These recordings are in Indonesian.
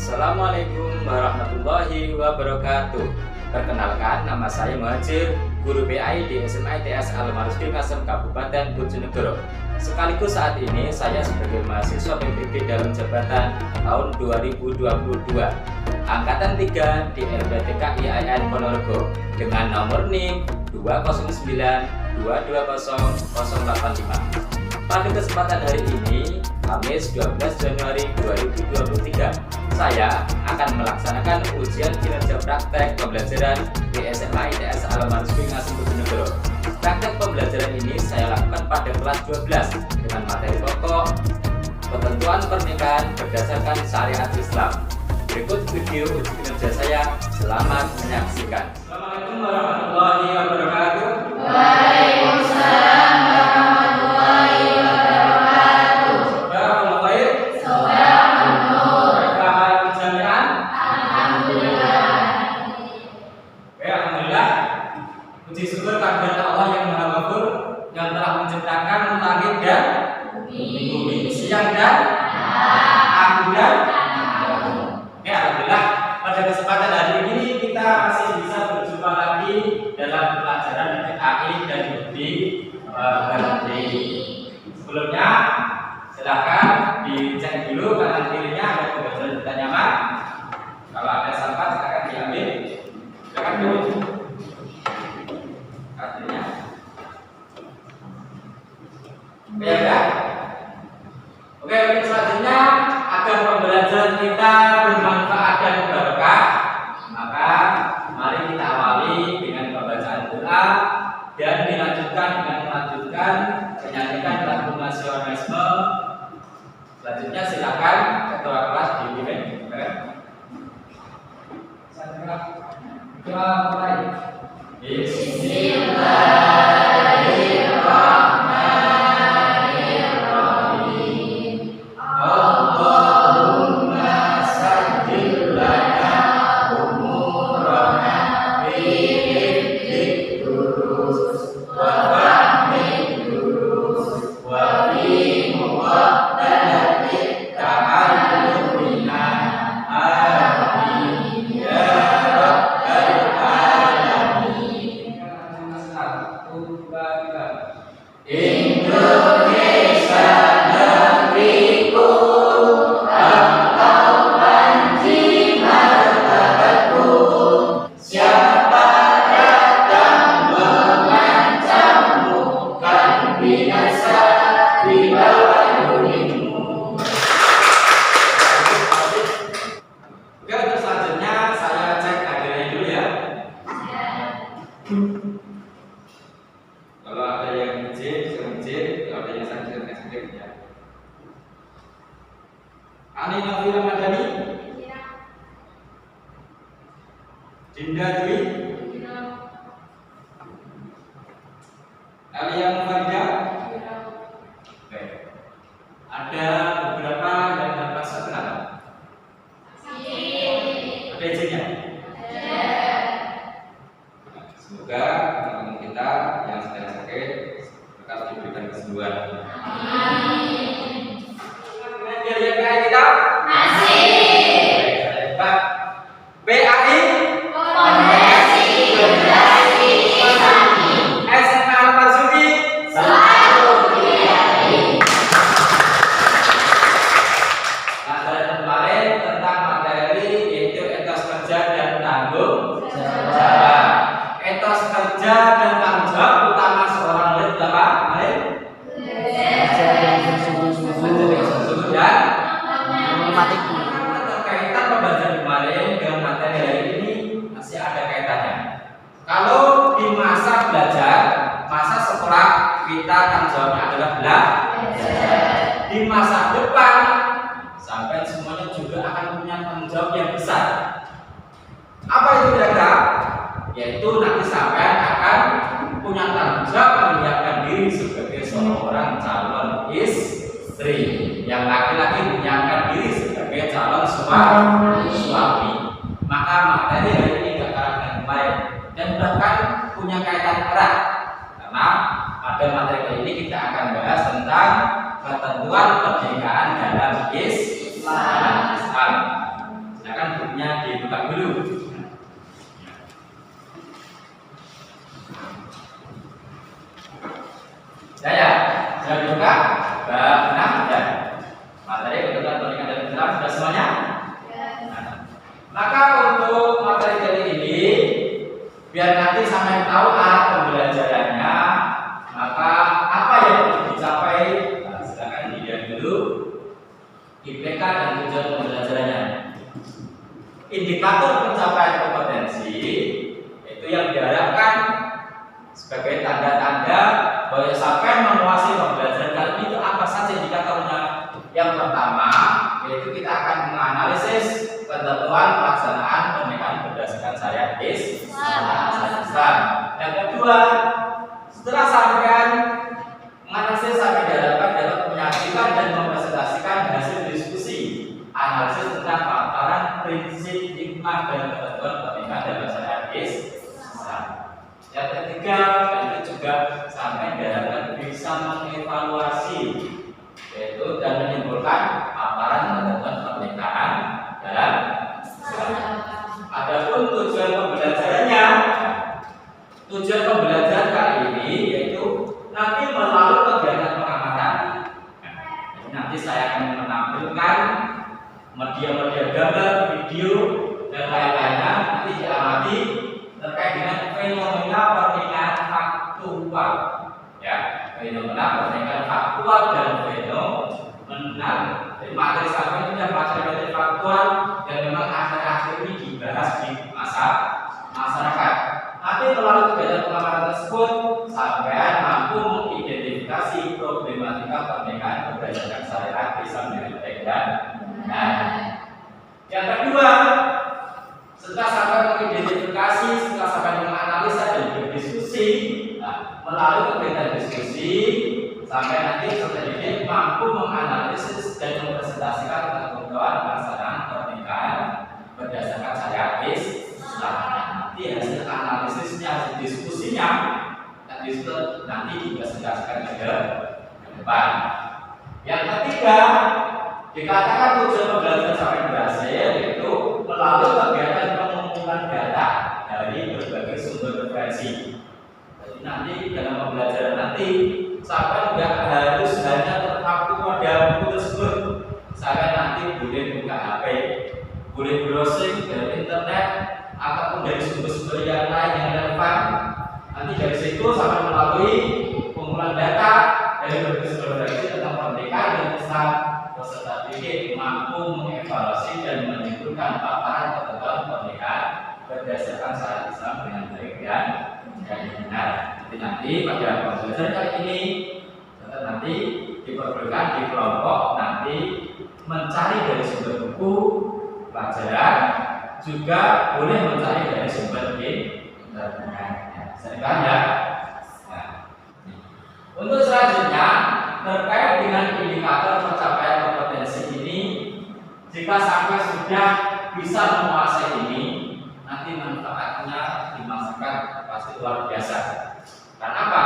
Assalamualaikum warahmatullahi wabarakatuh. Perkenalkan, nama saya Muhajir, guru PAI di SMA ITS Al-Marzuki Kasem, Kabupaten Bojonegoro. Sekaligus saat ini saya sebagai mahasiswa PPG dalam jabatan tahun 2022 Angkatan 3 di LPTK IAIN Ponorogo dengan nomor NIM 209220085. Pada kesempatan hari ini, Kamis 12 Januari 2023, saya akan melaksanakan ujian kinerja praktek pembelajaran di SMA ITS Al-Marzuki Kasem, Bojonegoro. Praktek pembelajaran ini saya lakukan pada kelas 12 dengan materi pokok ketentuan pernikahan berdasarkan syariat Islam. Berikut video uji kinerja saya. Selamat menyaksikan. Assalamualaikum warahmatullahi wabarakatuh. Waalaikumsalam warahmatullahi wabarakatuh. Barakallahu khair. Sobahun nur. Barakallahu jami'an. Alhamdulillah. Alhamdulillah. Puji syukur kehadirat Allah yang Maha Ghafur yang telah menciptakan langit dan bumi, siang dan aku dan alhamdulillah, pada kesempatan hari ini kita masih bisa berjumpa lagi dalam pelajaran PAI dan bukti berarti. Sebelumnya silahkan dicek dulu kanan kirinya ada pembelajaran kita nyaman. Kalau ada sampah silahkan diambil. Silakan dulu. Artinya ya. Oke, untuk selanjutnya agar pembelajaran kita bermanfaat dan berkah, maka mari kita awali dengan pembacaan doa dan dilanjutkan dengan menyanyikan lagu nasionalisme. Selanjutnya silakan ketua kelas dipimpin. Kita mulai. Bismillahirrahmanirrahim. Allahumma sajjil lana umurana fi hifdid durus wa fahmid durus wa fi muqaddamatit ta'allumina. Amin ya rabbal alamin. Indonesia negeriku, engkau panji martabatku. Siapa datang mengancammu, kan binasa di bawah durimu. Oke, untuk selanjutnya saya cek hadirnya dulu ya. Kalau ada yang izin, kalau ada yang sakit ya. Ani Novia Madani, Dinda Dwi, Alia Mufarida. Oke. Ada beberapa yang dapat saya kenal. Ada izinnya? Semoga teman-teman kita yang sedang sakit akan diberikan kesembuhan. Amin. Yang kayak kita masih. PAI Fondasi Generasi Islami SMA Al-Marzuki selalu diakui. Pelajaran kemarin tentang materi yaitu etos kerja dan tanggung jawab. Etos kerja dan tanggung jawab utama seorang murid apa? Terkaitan pembelajaran kemarin dengan materi hari ini masih ada kaitannya. Kalau di masa belajar, masa sekolah kita tanggung jawabnya adalah belajar. Di masa depan, sampai semuanya juga akan punya tanggung jawab yang besar. Apa itu kira-kira? Yaitu nanti sampai akan punya tanggung jawab menyiapkan diri sebagai seorang calon istri. Yang laki-laki menyiapkan diri sebagai calon suami. Maka materi hari ini gak kalah dengan kemarin dan bahkan punya kaitan erat karena pada materi ini kita akan bahas tentang ketentuan pernikahan dalam Islam. dibuka dulu. Ya, sudah dibuka. Bab 6 ya. Materi ketentuan pernikahan dan Islam sudah semuanya. Maka untuk materi kali ini, biar nanti sampai tahu arah pembelajarannya, maka apa yang perlu dicapai, nah, silakan dilihat dulu IPK dan tujuan pembelajarannya. Indikator pencapaian kompetensi itu yang diharapkan sebagai tanda-tanda bahwa sampai menguasai pembelajaran kali ini itu apa saja indikatornya. Yang pertama, yaitu kita akan menganalisis ketentuan pelaksanaan pernikahan berdasarkan syariat Islam. Yang kedua, setelah sampean menganalisis sampai diharapkan dapat menyajikan dan mempresentasikan hasil diskusi analisis tentang paparan prinsip hikmah dan ketentuan pernikahan dalam syariat Islam. Yang ketiga, itu juga sampai diharapkan bisa mengevaluasi yaitu dan menyimpulkan paparan ketentuan pernikahan dalam Islam. Adapun tujuan pembelajarannya, tujuan pembelajaran kali ini yaitu nanti melalui kegiatan pengamatan. Jadi nanti saya akan menampilkan media-media gambar, video dan lain-lainnya nanti diamati terkait dengan fenomena pernikahan faktual. Ya, fenomena pernikahan faktual dan fenomenal. Jadi materi sampai ini adalah materi faktual yang memang akhir-akhir ini dibahas di masyarakat. Nanti melalui kegiatan pengamatan tersebut, sampean mampu mengidentifikasi problematika pernikahan berdasarkan syariat Islam dengan baik dan benar. Yang kedua, setelah sampai mengidentifikasi, setelah sampai menganalisa dan berdiskusi, melalui kegiatan diskusi, sampai nanti peserta didik mampu menganalisis dan mempresentasikan ketentuan pelaksanaan pernikahan berdasarkan syariat Islam. Nanti hasil analisisnya, hasil diskusinya, nanti dipresentasikan ke depan. Yang ketiga, dikatakan tujuan pembelajaran sampai berhasil yaitu melalui kegiatan pengumpulan data dari berbagai sumber referensi. Jadi nanti dalam pembelajaran nanti sampai nggak harus hanya terpaku pada buku tersebut. Sampai nanti boleh buka HP, boleh browsing dari internet ataupun dari sumber-sumber yang lain yang relevan. Nanti dari situ sampai melalui pengumpulan data dari berbagai sumber referensi tentang pernikahan dan Islam, peserta didik mampu mengevaluasi dan menyimpulkan paparan ketentuan pernikahan berdasarkan syariat Islam dengan baik dan benar. Jadi nanti pada pembelajaran kali ini nanti diperbolehkan di kelompok nanti mencari dari sumber buku pelajaran, juga boleh mencari dari sumber internet. Saya ya. Nah, untuk selanjutnya terkait dengan indikator pencapaian kompetensi ini, jika sampai sudah bisa menguasai ini, nanti manfaatnya di masyarakat pasti luar biasa. Karena apa?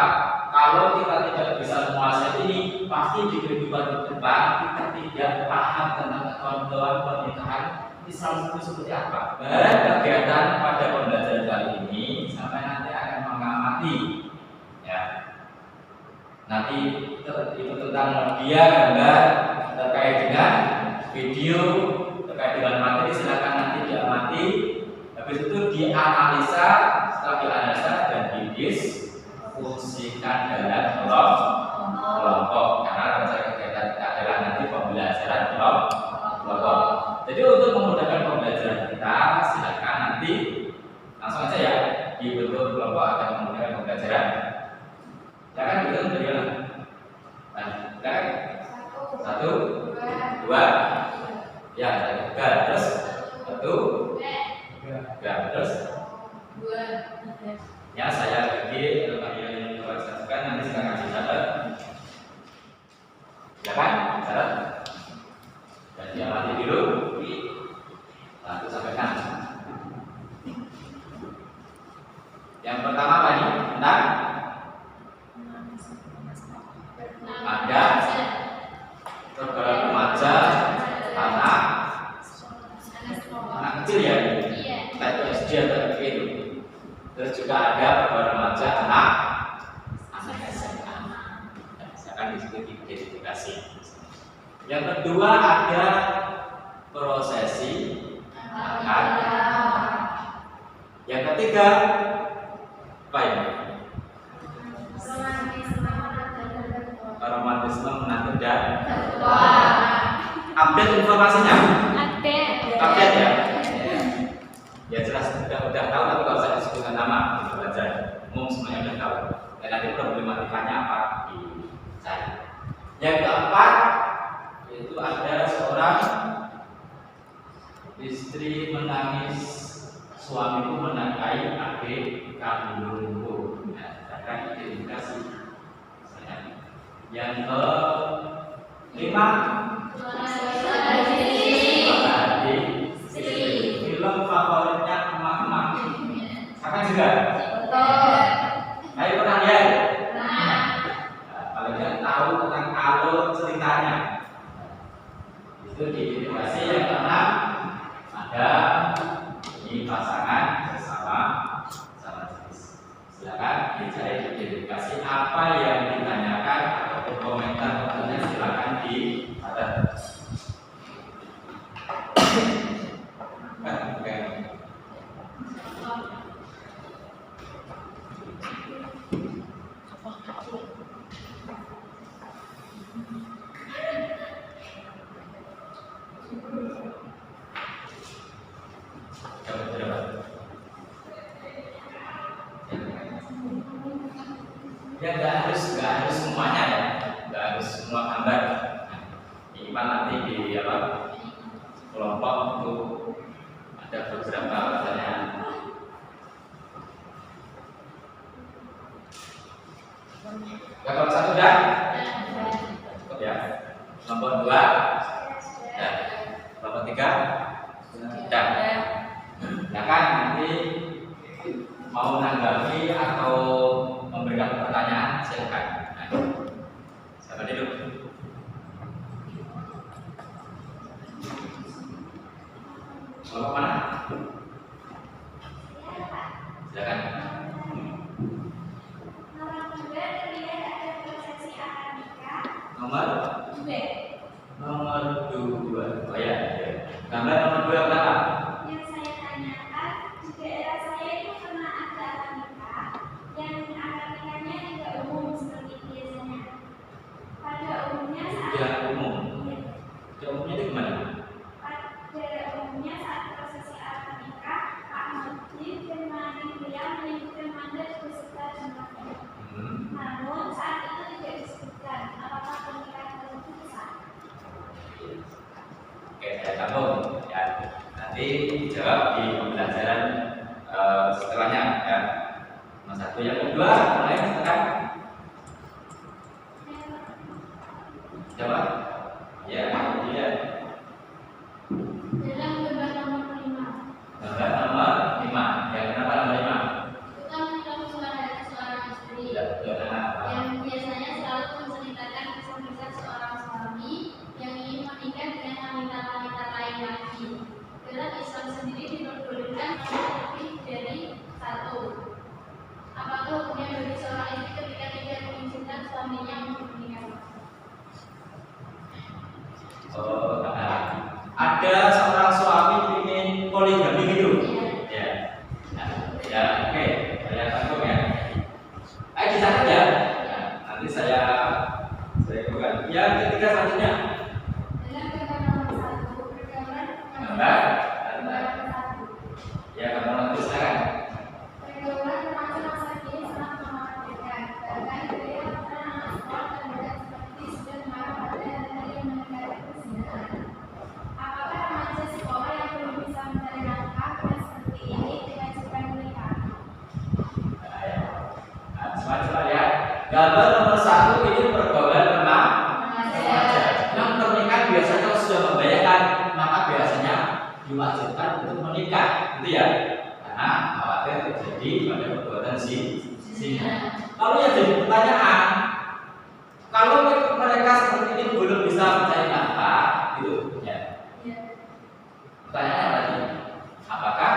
Kalau kita tidak bisa menguasai ini, pasti di kehidupan ke depan kita tidak paham tentang ketentuan pernikahan Islam itu seperti apa. Dan kegiatan pada pembelajaran kali ini sampai nanti akan mengamati, ya. Nanti itu tentang media gambar terkait dengan video terkait dengan materi, silakan nanti diamati. Habis itu dianalisa, setelah dianalisa dan didiskusikan dalam kelompok. Karena kegiatan kita adalah nanti pembelajaran kelompok. Jadi untuk memudahkan pembelajaran kita, silakan nanti langsung aja ya dibentuk kelompok akan memudahkan pembelajaran. Silakan dibentuk dari mana? Nah, satu, dua, ya, tiga, terus satu, tiga, terus dua. Ya, saya bagi untuk kalian yang saksikan nanti silakan dicatat. Silakan catat. Dan diamati dulu 1 sampai 6. Yang pertama apa nih? Tentang ada saudara remaja anak kecil ya. Yang kedua ada prosesi akad. Yang ketiga apa ini? Romantisme menantu dan update informasinya. Update ya. Ya jelas udah tahu, tapi kalau saya sebutkan nama itu belajar umum semuanya udah tahu. Dan nanti problematikanya apa dicari. Yang keempat itu ada seorang istri menangis, suamiku menafkahi adik kandungku. Nah, akan identifikasi. Yang kelima film favoritnya emak-emak. Akan juga. Ayo pernah lihat? Paling nggak tahu tentang alur ceritanya. Itu diidentifikasi. Yang keenam ada ini pasangan sesama jenis. Silakan dicari identifikasi apa yang ditanyakan ataupun komentar tentunya silakan di ada. Ya nggak harus semuanya ya, nggak harus semua gambar. Minimal nanti di kelompok itu ada beberapa pertanyaan. Kelompok satu dah, cukup ya. Kelompok dua, ya. Kelompok tiga, dan. Nah kan nanti mau menanggapi atau memberikan pertanyaan silakan. Nah, siapa dulu? Kelompok mana? Silakan. Nomor dua. Oh ya. Gambar nomor dua berapa? Yang saya tanyakan, di daerah saya itu pernah ada akad nikah yang akad nikahnya tidak umum seperti biasanya. Pada umumnya Tidak umum. Tidak umumnya itu gimana? pada umumnya saat prosesi akad nikah, Pak Muhyiddin dan Mani beliau menyebutkan mandat beserta jumlahnya. Namun saat itu tidak disebutkan apakah pernikahan tersebut sah. Oke, saya sambung ya. Nanti dijawab di pembelajaran setelahnya ya. Nomor satu, yang kedua, mulai sekarang. Jawab. Ya, iya. Dalam gambar nomor 5, Gambar nomor 5. Ya, kenapa nomor 5? kita melihat suara seorang istri Ya, betul. Nah, yang biasanya selalu menceritakan kisah-kisah seorang suami yang ingin menikah dengan wanita-wanita lain lagi. Dalam Islam sendiri diperbolehkan lebih dari satu. Apakah hukumnya bagi seorang istri ketika tidak mengizinkan suaminya untuk menikah? oh, nah. Ada seorang suami ingin poligami gitu. Ya. Nah, ya, oke. Saya tanggung ya. Ayo dicatat ya. Nah, nanti saya bukan. Yang ketiga selanjutnya. Dalam gambar nomor 1, pergaulan Gambar. gambar 1. Ya, kamu nanti sekarang. Pergaulan remaja masa kini sangat mengkhawatirkan. Bahkan gaya anak sekolah terlihat seperti sudah mengarah pada hal yang mendekati perzinahan. Apakah remaja sekolah yang belum bisa mencari nafkah dan seperti ini diwajibkan menikah? Nah, ya. Nah, coba lihat. Gambar nomor 1 ini pergaulan remaja. Yang pernikahan biasanya kalau sudah membayarkan, maka biasanya diwajibkan untuk menikah, gitu ya. Karena khawatir terjadi pada perbuatan zina. Lalu yang jadi pertanyaan, kalau mereka seperti ini belum bisa mencari nafkah, gitu ya. Pertanyaannya lagi, apakah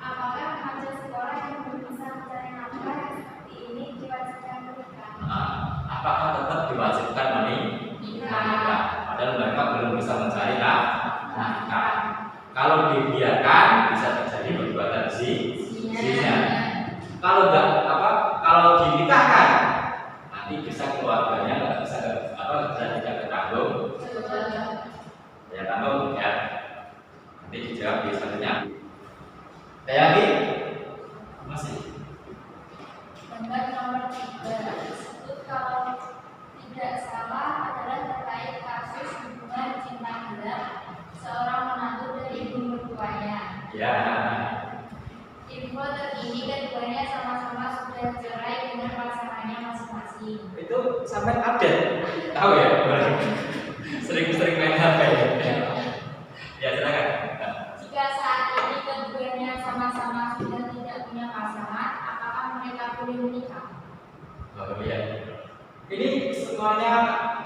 Remaja sekolah yang belum bisa mencari nafkah dan seperti ini diwajibkan menikah? apakah tetap diwajibkan menikah? Ya kamu ya. Nanti dijawab di selanjutnya. Saya lagi masih. Gambar nomor 3 disebut kalau tidak salah adalah terkait kasus hubungan cinta gelap seorang menantu dari ibu mertuanya. Ya. Info terkini keduanya sama-sama sudah cerai dengan pasangannya masing-masing. Itu sampai update. Tahu ya? Sering-sering main HP. Ya silakan. Jika saat ini keduanya sama-sama sudah tidak punya pasangan, apakah mereka boleh menikah? Oh iya. Ini semuanya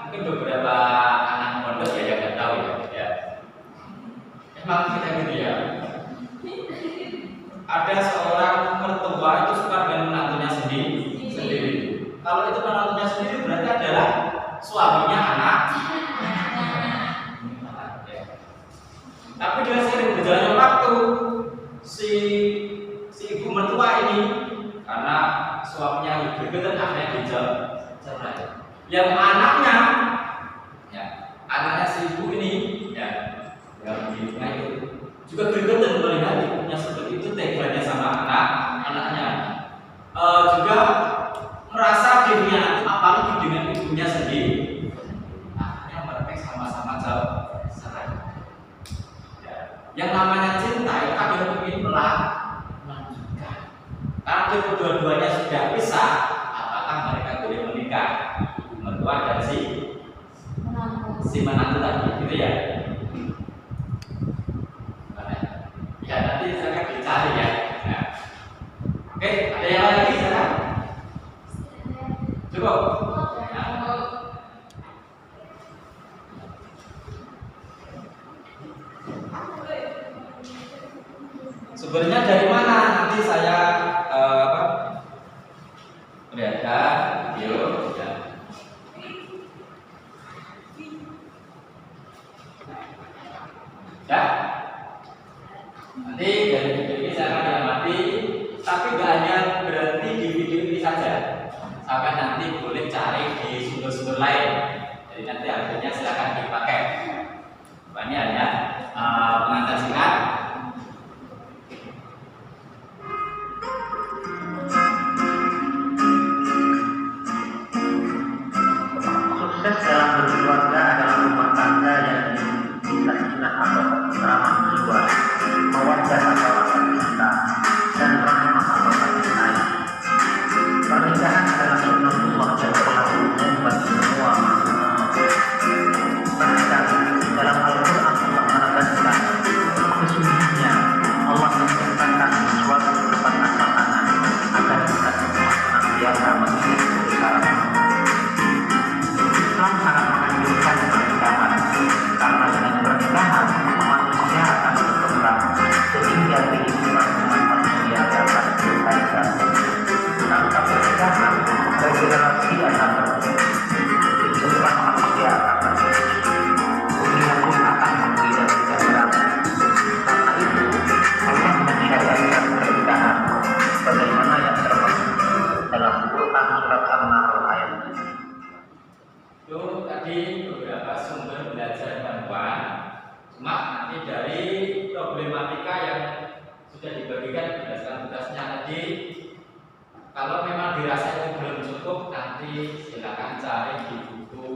mungkin beberapa anak pondok ya yang nggak tahu ya. Emang kita gitu ya. Ada seorang mertua itu suka dengan menantunya sendiri. Kalau itu menantunya sendiri berarti adalah suaminya anak. Tapi dengan sering berjalannya waktu si ibu mertua ini karena suaminya bergetar akhirnya dicerai. Yang anaknya, ya anaknya si ibu ini, ya yang ibunya itu juga bergetar melihat ibunya seperti itu teganya sama anaknya. Juga merasa dirinya apalagi dengan ibunya sendiri. Akhirnya mereka sama-sama cerai. Yang namanya cinta itu kadang ingin melanjutkan. Karena kedua-duanya sudah pisah, apakah mereka boleh menikah? Ibu mertua dan si menantu tadi, gitu ya. Ya nanti saya akan dicari ya. Nah. Oke, ada yang lain lagi sekarang? Cukup. Sumbernya dari mana? Nanti saya perlihatkan video ya. Ya. Nanti dari video ini saya akan diamati, tapi nggak hanya berhenti di video ini saja. Sampai nanti boleh cari di sumber-sumber lain. Jadi nanti akhirnya silakan dipakai. Ini hanya pengantar singkat. Sukses dalam berkeluarga adalah rumah tangga yang bisa indah atau ramah jiwa, mawaddah atau rasa cinta, dan rahmah atau kasih sayang. Pernikahan adalah sunnatullah yang berlaku umum bagi semua makhluk. Bahkan dalam Al-Quran Allah menegaskan sesungguhnya Allah menciptakan suatu tempat makanan agar kita semua senantiasa mengingat kebesaran. Islam sangat menganjurkan pernikahan karena dengan pernikahan manusia akan berkembang sehingga kehidupan umat manusia dapat berkaitan. Tanpa pernikahan, regenerasi akan terjadi. Kehidupan manusia akan terjadi. Dunia pun akan tidak berarti. Karena itu, Allah mensyariatkan pernikahan sebagaimana yang termaktub dalam Quran surat An-Nahl ayat 7. Itu tadi beberapa sumber belajar bantuan. Cuma nanti dari problematika yang sudah dibagikan berdasarkan tugasnya tadi, kalau memang dirasa itu belum cukup, nanti silakan cari di buku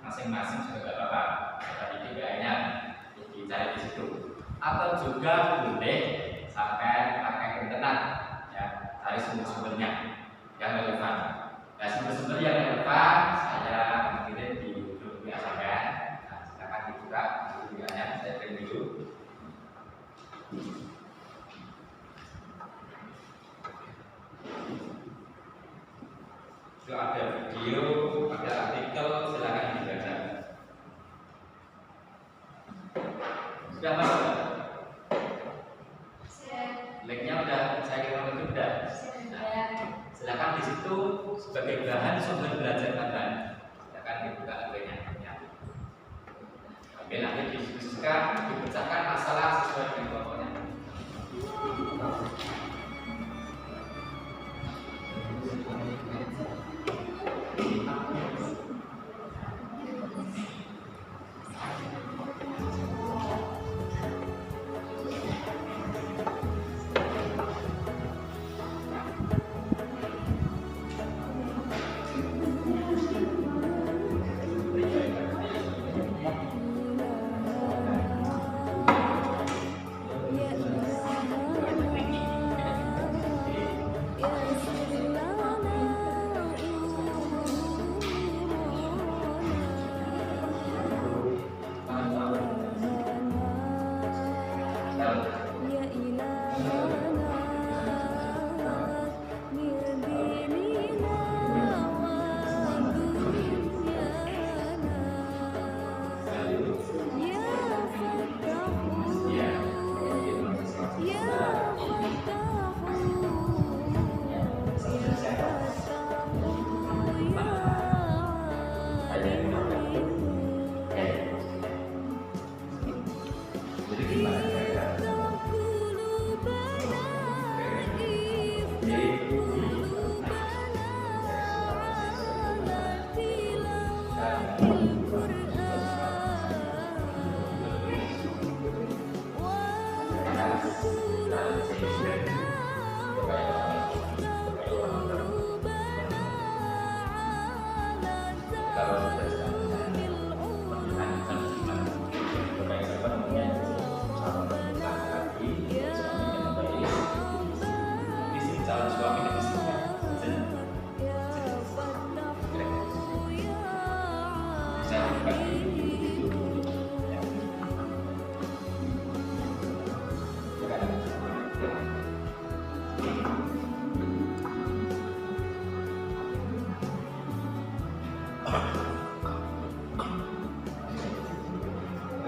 masing-masing juga nggak apa-apa. Tadi kayaknya dicari di situ. Atau juga boleh sampai pakai internet, ya cari sumber-sumbernya yang relevan. Nah, sumber-sumber yang relevan saya kirim di grup WA saya. Nah, silakan dibuka grup WA-nya, saya kirim dulu. Itu ada video, ada artikel, silakan dibaca. Sudah masuk? Linknya udah saya kirim ke udah. Silakan di situ sebagai bahan sumber belajar tambahan. Silakan dibuka linknya. Oke, nanti didiskusikan, dipecahkan masalah sesuai dengan pokoknya.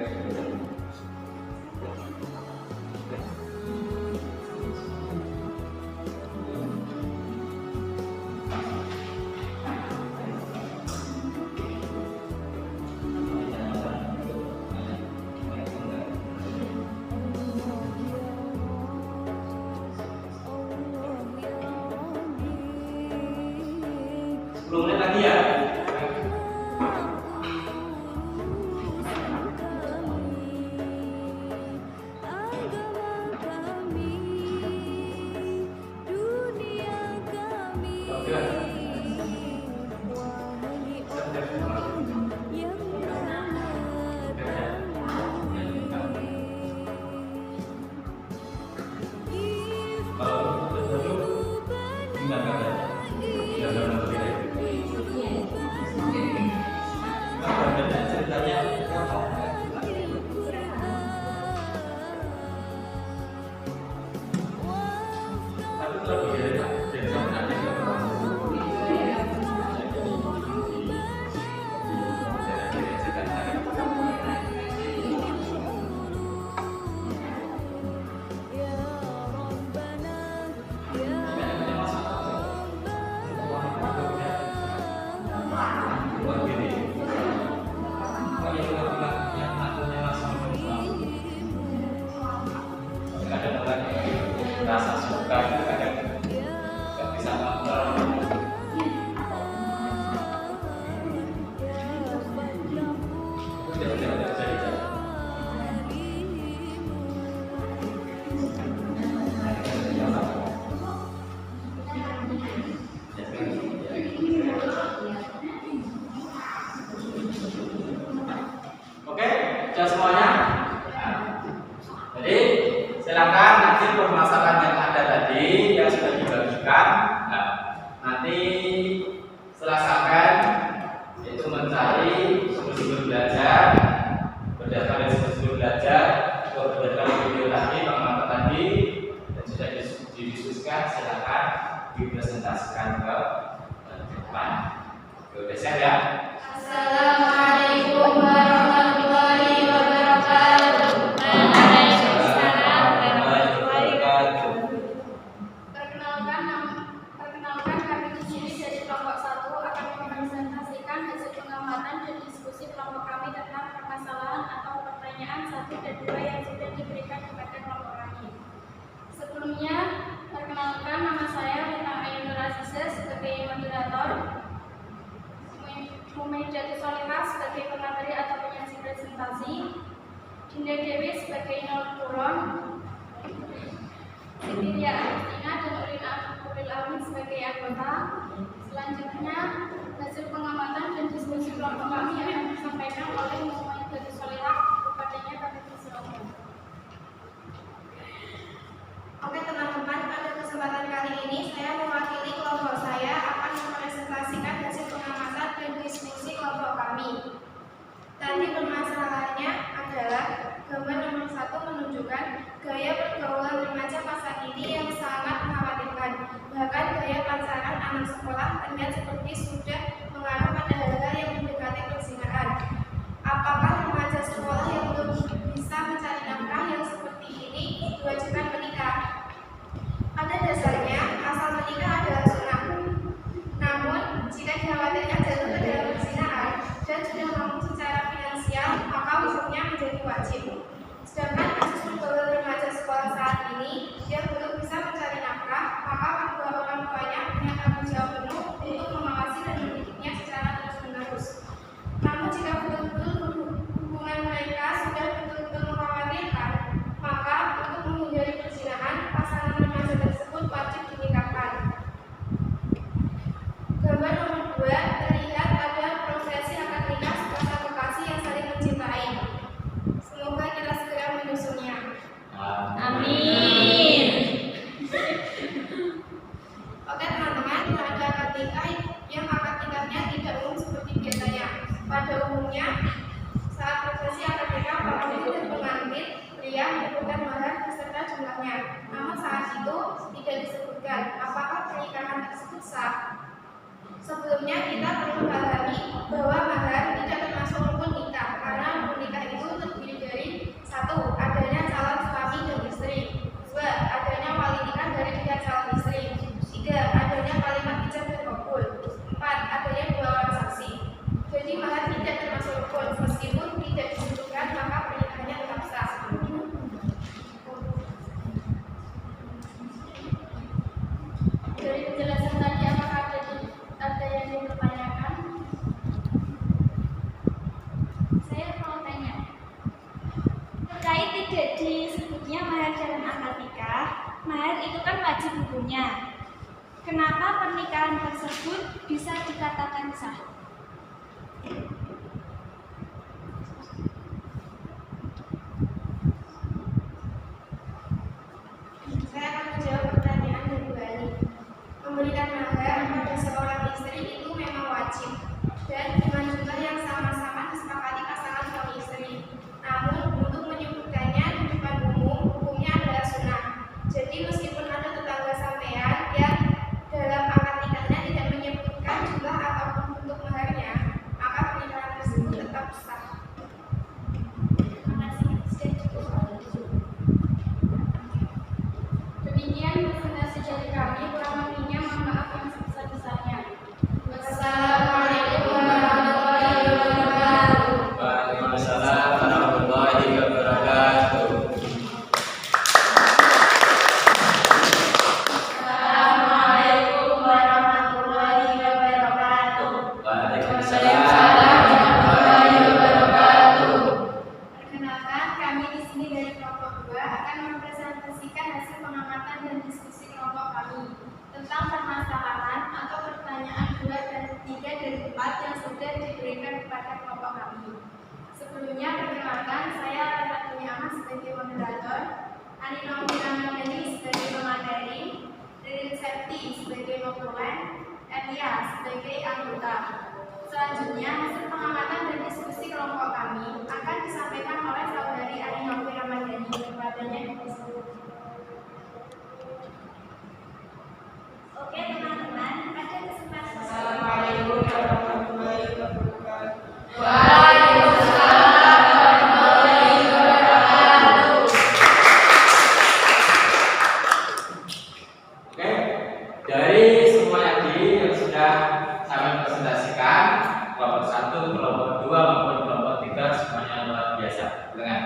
10 menit lagi ya. Rasa suka itu kadang nggak bisa kontrol. Oke, sudah semuanya. Jadi silakan nanti permasalahan yang ada tadi yang sudah dibagikan, nanti silakan itu mencari sumber-sumber belajar berdasarkan sumber belajar atau berdasarkan video tadi, pengamatan tadi dan sudah didiskusikan, silakan dipresentasikan ke depan. Oke, siap ya. Assalamualaikum warahmatullahi wabarakatuh. Waalaikumsalam warahmatullahi wabarakatuh. Perkenalkan kami di sini dari kelompok 1 akan mempresentasikan hasil pengamatan dan diskusi kelompok kami tentang permasalahan atau pertanyaan 1 dan 2 yang sudah diberikan kepada kelompok kami. Sebelumnya, perkenalkan nama saya Rita Ainur Azizah sebagai moderator, Muhammad Solihah sebagai pemateri atau penyaji presentasi, Dinda Dewi sebagai nol turun, Sitiria Agustina dan Ulil Amin sebagai anggota. Selanjutnya, hasil pengamatan dan diskusi kelompok kami akan disampaikan oleh Muhammad Solihah. Kepadanya kami persilakan. Oke teman-teman, pada kesempatan kali ini saya mewakili kelompok saya akan mempresentasikan hasil pengamatan dan diskusi kelompok kami. Tadi permasalahannya adalah gambar nomor 1 menunjukkan gaya pergaulan remaja masa kini yang sangat mengkhawatirkan. Bahkan gaya pacaran anak sekolah terlihat seperti sudah mengarah pada hal-hal yang mendekati perzinahan. Apakah remaja sekolah yang belum bisa mencari nafkah yang seperti ini diwajibkan menikah? Pada dasarnya, asal menikah adalah sunnah. Namun, jika dikhawatirkan jatuh ke dalam perzinahan dan sudah mampu secara finansial, maka hukumnya menjadi wajib. Sedangkan kasus pergaulan remaja sekolah saat ini, dia belum bisa mencari nafkah, maka kedua orang tuanya punya tanggung jawab penuh untuk mengawasi dan mendidiknya secara terus-menerus. Namun, jika betul-betul hubungan mereka sudah betul-betul mengkhawatirkan, maka untuk menghindari perzinahan, pasangan remaja tersebut wajib dinikahkan. Gambar nomor 2 terlihat ada prosesi akad nikah sepasang kekasih yang saling mencintai. Semoga kita segera menyusunnya. Amin. Oke teman-teman, tidak ada akad nikah yang akad nikahnya tidak umum seperti biasanya. Pada umumnya, saat prosesi akad nikah, pengantin dan pengantin pria menyebutkan mahar beserta jumlahnya. Namun saat itu tidak disebutkan apakah pernikahan tersebut sah. Sebelumnya kita perlu memahami bahwa mahar tidak termasuk rukun nikah karena rukun nikah itu terdiri mahar itu kan wajib hukumnya. Kenapa pernikahan tersebut bisa dikatakan sah? Saya akan menjawab pertanyaan dari Bu Ali. Memberikan mahar pada seorang istri itu memang wajib dan dengan jumlah yang sama-sama disepakati pasangan suami istri. Namun untuk menyebutkannya di depan umum, hukumnya adalah sunnah. Jadi meskipun ada tetangga sampean yang dalam akad nikahnya tidak menyebutkan jumlah ataupun bentuk maharnya, maka pernikahan tersebut tetap sah. Terima kasih. Sekian cukup. Demikian presentasi dari kami. Kurang lebihnya mohon maaf yang sebesar-besarnya. Wassalamualaikum warahmatullahi wabarakatuh. Waalaikumsalam warahmatullahi wabarakatuh. Assalamualaikum warahmatullahi wabarakatuh. Waalaikumsalam warahmatullahi wabarakatuh. Perkenalkan, kami di sini dari kelompok 2 akan mempresentasikan hasil pengamatan dan diskusi kelompok kami tentang permasalahan atau pertanyaan 2 dan 3 dari 4 yang sudah diberikan kepada kelompok kami. Sebelumnya, perkenalkan, saya Ratni Ahmad sebagai moderator, Ani Naomi Ramadhani sebagai pemateri, Ririn Septi sebagai notulen, Elia sebagai anggota. Selanjutnya, hasil pengamatan dan diskusi kelompok kami akan disampaikan oleh saudari Ani Naomi Ramadhani. Kepadanya disuruh. Oke teman-teman, pada kesempatan Assalamualaikum warahmatullahi wabarakatuh. Waalaikumsalam warahmatullahi wabarakatuh. Oke, dari semua yang sudah kami presentasikan, kelompok 1, kelompok 2 maupun kelompok 3 semuanya luar biasa. Dengan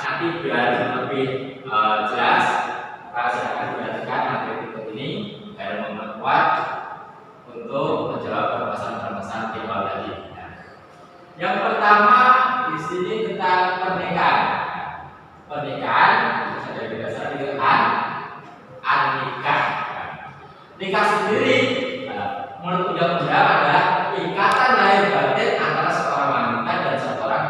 nanti biar lebih jelas, silakan diperhatikan materi berikut ini agar memperkuat untuk menjawab permasalahan-permasalahan di awal tadi. Nah, yang pertama di sini tentang pernikahan. Pernikahan ada berdasarkan dengan an-nikah. Nikah sendiri menurut undang-undang adalah ikatan lahir batin antara seorang wanita dan seorang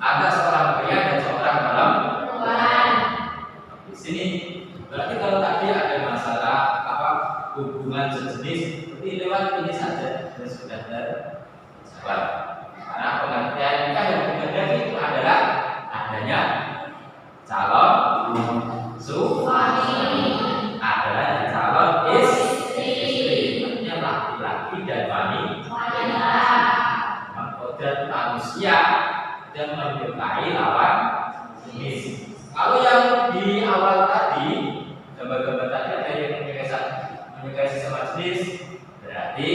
antara seorang pria dan seorang perempuan. Di sini berarti kalau tadi ada masalah hubungan sejenis seperti lewat ini saja dan sudah terjawab. Karena pengertian nikah yang berbeda itu adalah adanya calon suami, adanya calon istri, artinya laki-laki dan wanita, mengkodrat manusia dan menyukai lawan jenis. Kalau yang di awal tadi, gambar-gambar tadi ada yang menyukai sesama jenis, berarti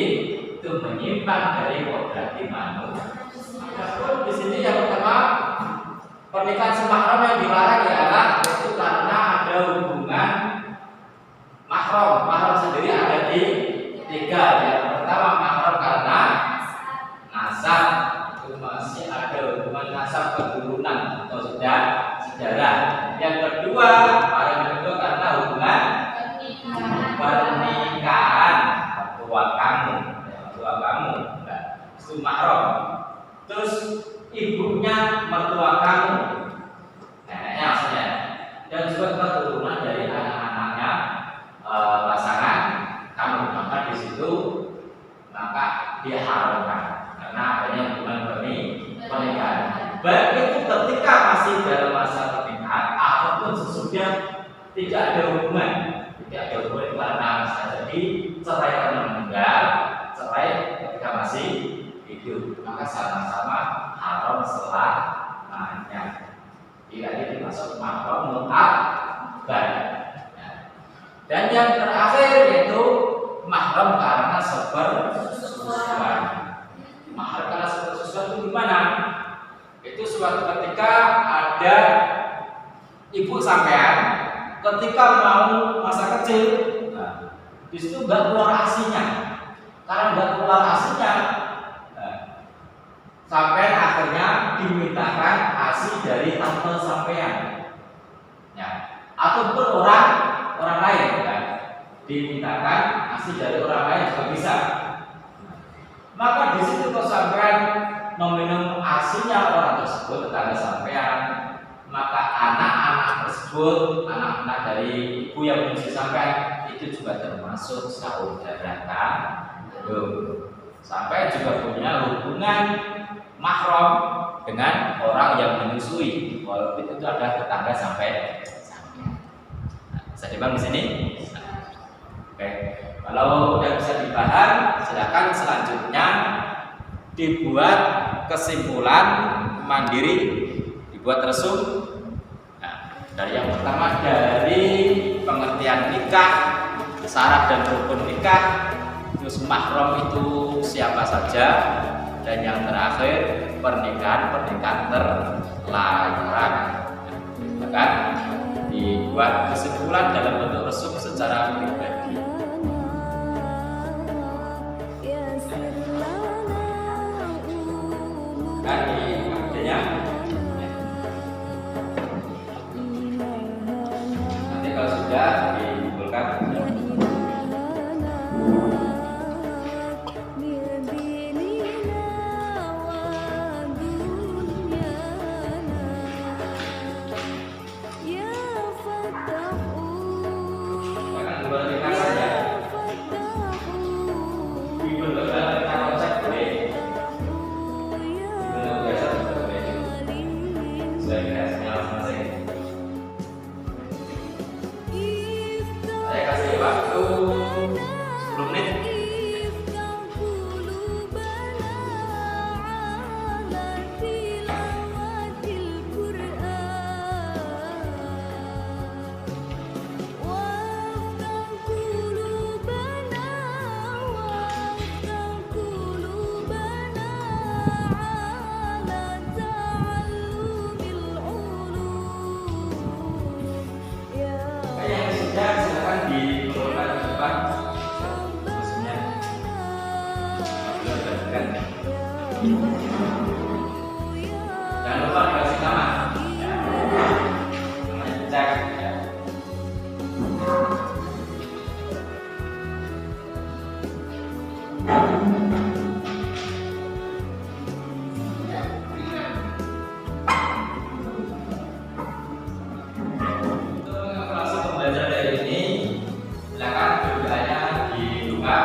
itu menyimpang dari kodrati manusia. Adapun di sini yang pertama, pernikahan semahram yang dilarang ialah itu karena ada hubungan mahram. Mahram sendiri ada di 3. Yang pertama mahram karena nasab, itu masih ada hubungan nasab keturunan atau sejarah. Yang kedua karena hubungan pernikahan mertua kamu, nah, itu mahram. Terus ibunya mertua kamu, neneknya maksudnya, dan juga keturunan dari anak-anaknya pasangan kamu, maka di situ diharamkan karena adanya hubungan pernikahan. Baik itu ketika masih dalam masa pernikahan ataupun sesudah tidak ada hubungan, karena bisa jadi cerai karena meninggal, cerai ketika masih hidup, maka sama-sama haram selamanya. Tidak dimasuk mahram mu'abbad. Dan yang terakhir yaitu mahram karena sepersusuan. Mahram karena sepersusuan itu gimana? Itu suatu ketika ada ibu sampean ketika mau masa kecil, nah, di situ nggak keluar asinya. Karena nggak keluar asinya, sampai akhirnya dimintakan ASI dari tante sampean, ya, ataupun orang lain, kan? Dimintakan ASI dari orang lain juga bisa. Maka di situ kalau sampean meminum ASI-nya orang tersebut, tetangga sampean, maka anak-anak tersebut, anak-anak dari ibu yang menyusui sampean itu juga termasuk saudara kandung. Sampai juga punya hubungan mahram dengan orang yang menyusui, walaupun itu adalah tetangga sampai. Bisa dipaham di sini? Oke. Kalau udah bisa dipaham, silakan selanjutnya dibuat kesimpulan mandiri, dibuat resum. Nah, dari yang pertama dari pengertian nikah, syarat dan rukun nikah, terus mahram itu siapa saja, dan yang terakhir pernikahan terlarang. Bahkan dibuat kesimpulan dalam bentuk resum secara pribadi. Kan di artinya nanti kalau sudah dikumpulkan. Saya kasih waktu 10 menit. Yang sudah silakan dikumpulkan di depan. Maksudnya jangan lupa dikasih nama, ya. Namanya dicek, ya. Belajar dari ini, silakan videonya dibuka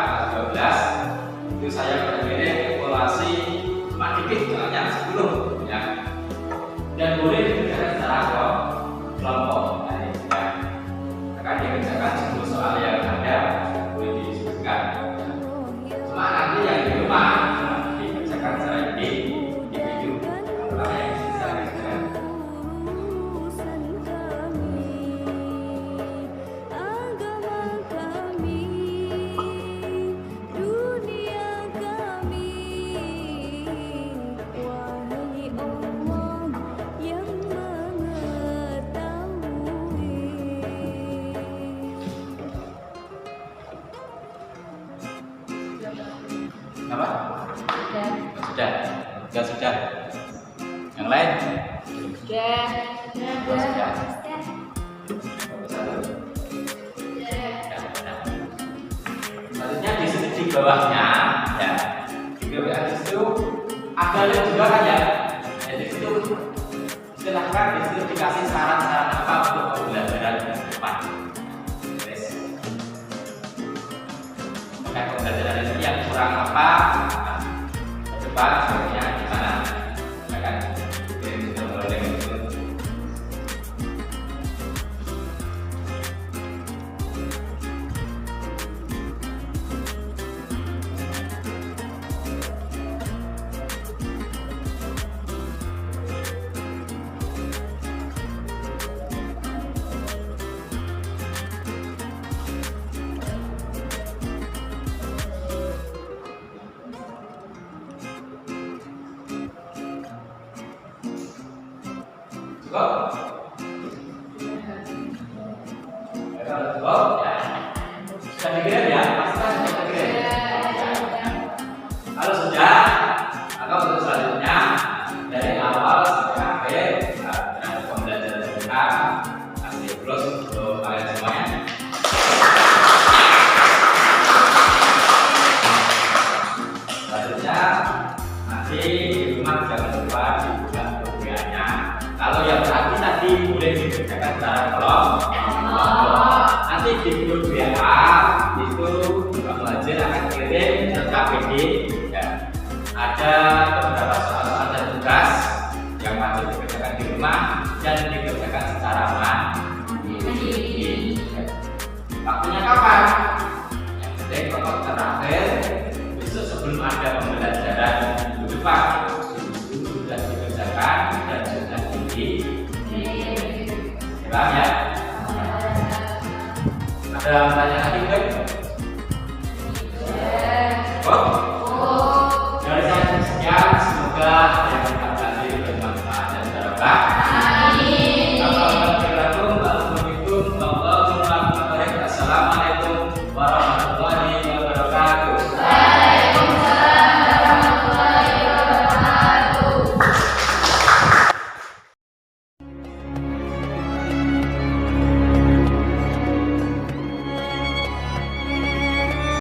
12. Itu saya berdiri evaluasi cuma dikit, soalnya 10, ya. Dan boleh dikerjakan secara kelompok, ya. Akan dikerjakan 10 soal yang ada, boleh disebutkan. Cuma nanti yang di rumah dikerjakan secara individu, karena yang bisa dikerjakan. Apa? Sudah. Yang lain? Sudah. Sudah. Selanjutnya di sini di bawahnya, ya, di bawah itu ada link juga kan ya. Jadi itu silahkan di situ dikasih saran-saran apa untuk pembelajaran ke depan. Maka pembelajaran ini yang kurang apa, ke depan sebenarnya gimana? Akan kirim ke nomor yang itu. Cukup? Kalau cukup, ya. Sudah dikirim ya? Pastikan sudah dikirim. Kalau sudah, maka untuk selanjutnya dari awal nanti di rumah jangan lupa dibuat kemudiannya. Kalau yang tadi boleh dikerjakan secara kelompok. Nanti di grup WA itu Pak Muhajir akan kirim ke KPD ya. Ada beberapa soal-soal dan tugas yang wajib dikerjakan di rumah dan dikerjakan secara mandiri. Waktunya kapan? Yang penting pokok terakhir besok sebelum ada pembelajaran minggu depan itu sudah dikerjakan dan sudah paham ya? Ada pertanyaan lagi, Beb? Oh?